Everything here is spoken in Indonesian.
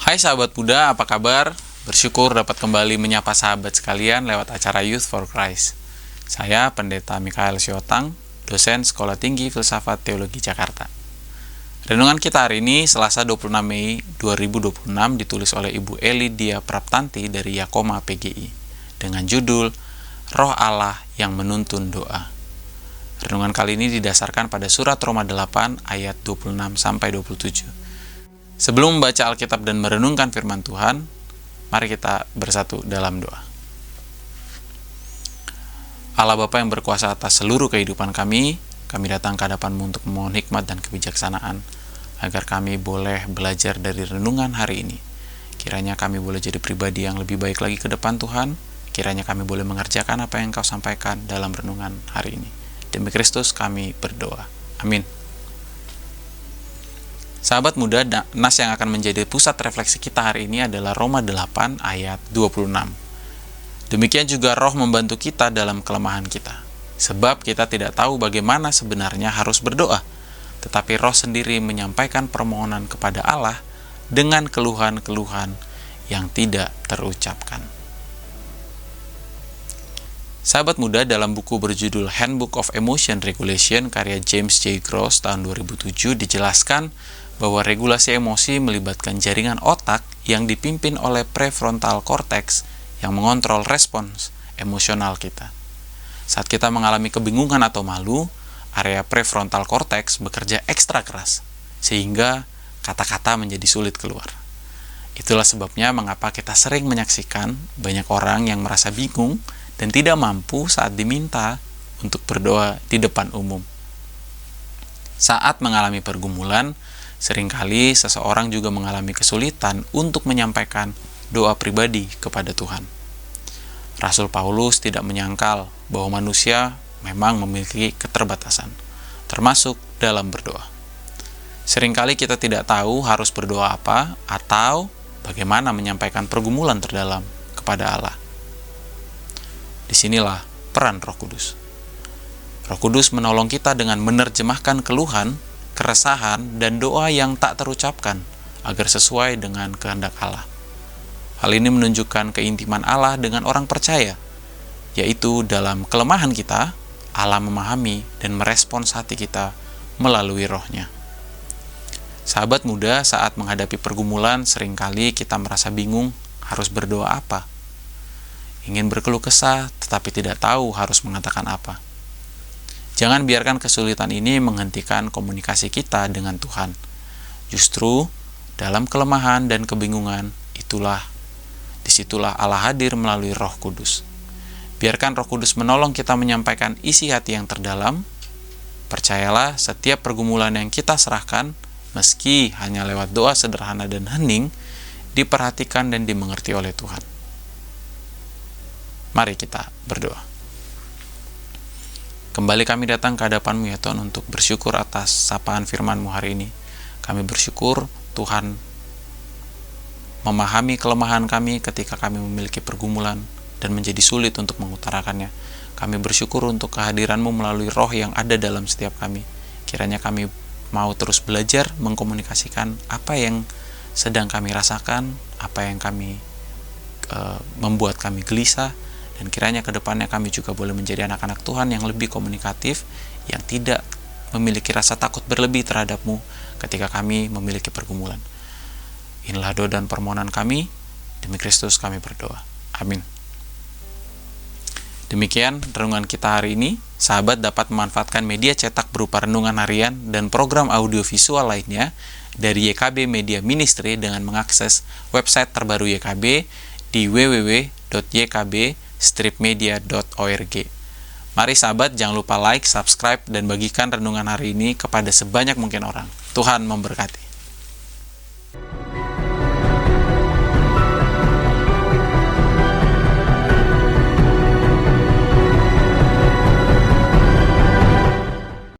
Hai sahabat muda, apa kabar? Bersyukur dapat kembali menyapa sahabat sekalian lewat acara Youth for Christ. Saya Pendeta Mikhael Siotang, dosen Sekolah Tinggi Filsafat Teologi Jakarta. Renungan kita hari ini, Selasa 26 Mei 2026, ditulis oleh Ibu Eli Dia Praptanti dari Yakoma PGI, dengan judul Roh Allah yang Menuntun Doa. Renungan kali ini didasarkan pada surat Roma 8 ayat 26-27. Sebelum membaca Alkitab dan merenungkan firman Tuhan, mari kita bersatu dalam doa. Allah Bapa yang berkuasa atas seluruh kehidupan kami datang ke hadapan-Mu untuk memohon hikmat dan kebijaksanaan, agar kami boleh belajar dari renungan hari ini. Kiranya kami boleh jadi pribadi yang lebih baik lagi ke depan Tuhan. Kiranya kami boleh mengerjakan apa yang Engkau sampaikan dalam renungan hari ini. Demi Kristus kami berdoa. Amin. Sahabat muda, nas yang akan menjadi pusat refleksi kita hari ini adalah Roma 8 ayat 26. Demikian juga Roh membantu kita dalam kelemahan kita. Sebab kita tidak tahu bagaimana sebenarnya harus berdoa, tetapi Roh sendiri menyampaikan permohonan kepada Allah dengan keluhan-keluhan yang tidak terucapkan. Sahabat muda, dalam buku berjudul Handbook of Emotion Regulation karya James J. Gross tahun 2007 dijelaskan bahwa regulasi emosi melibatkan jaringan otak yang dipimpin oleh prefrontal cortex yang mengontrol respons emosional kita. Saat kita mengalami kebingungan atau malu, area prefrontal cortex bekerja ekstra keras, sehingga kata-kata menjadi sulit keluar. Itulah sebabnya mengapa kita sering menyaksikan banyak orang yang merasa bingung dan tidak mampu saat diminta untuk berdoa di depan umum. Saat mengalami pergumulan, seringkali seseorang juga mengalami kesulitan untuk menyampaikan doa pribadi kepada Tuhan. Rasul Paulus tidak menyangkal bahwa manusia memang memiliki keterbatasan, termasuk dalam berdoa. Seringkali kita tidak tahu harus berdoa apa atau bagaimana menyampaikan pergumulan terdalam kepada Allah. Disinilah peran Roh Kudus. Roh Kudus menolong kita dengan menerjemahkan keluhan, keresahan, dan doa yang tak terucapkan agar sesuai dengan kehendak Allah. Hal ini menunjukkan keintiman Allah dengan orang percaya, yaitu dalam kelemahan kita, Allah memahami dan merespons hati kita melalui Roh-Nya. Sahabat muda, saat menghadapi pergumulan, seringkali kita merasa bingung harus berdoa apa. Ingin berkeluh kesah, tetapi tidak tahu harus mengatakan apa. Jangan biarkan kesulitan ini menghentikan komunikasi kita dengan Tuhan. Justru, dalam kelemahan dan kebingungan, disitulah Allah hadir melalui Roh Kudus. Biarkan Roh Kudus menolong kita menyampaikan isi hati yang terdalam. Percayalah, setiap pergumulan yang kita serahkan, meski hanya lewat doa sederhana dan hening, diperhatikan dan dimengerti oleh Tuhan. Mari kita berdoa. Kembali kami datang ke hadapan-Mu ya Tuhan untuk bersyukur atas sapaan firman-Mu hari ini. Kami bersyukur Tuhan memahami kelemahan kami ketika kami memiliki pergumulan dan menjadi sulit untuk mengutarakannya. Kami bersyukur untuk kehadiran-Mu melalui Roh yang ada dalam setiap kami. Kiranya kami mau terus belajar mengkomunikasikan apa yang sedang kami rasakan, apa yang membuat kami gelisah. Dan kiranya ke depannya kami juga boleh menjadi anak-anak Tuhan yang lebih komunikatif, yang tidak memiliki rasa takut berlebih terhadap-Mu ketika kami memiliki pergumulan. Inilah doa dan permohonan kami, demi Kristus kami berdoa. Amin. Demikian renungan kita hari ini. Sahabat dapat memanfaatkan media cetak berupa renungan harian dan program audiovisual lainnya dari YKB Media Ministry dengan mengakses website terbaru YKB di www.ykb-media.org. Mari sahabat, jangan lupa like, subscribe, dan bagikan renungan hari ini kepada sebanyak mungkin orang. Tuhan memberkati.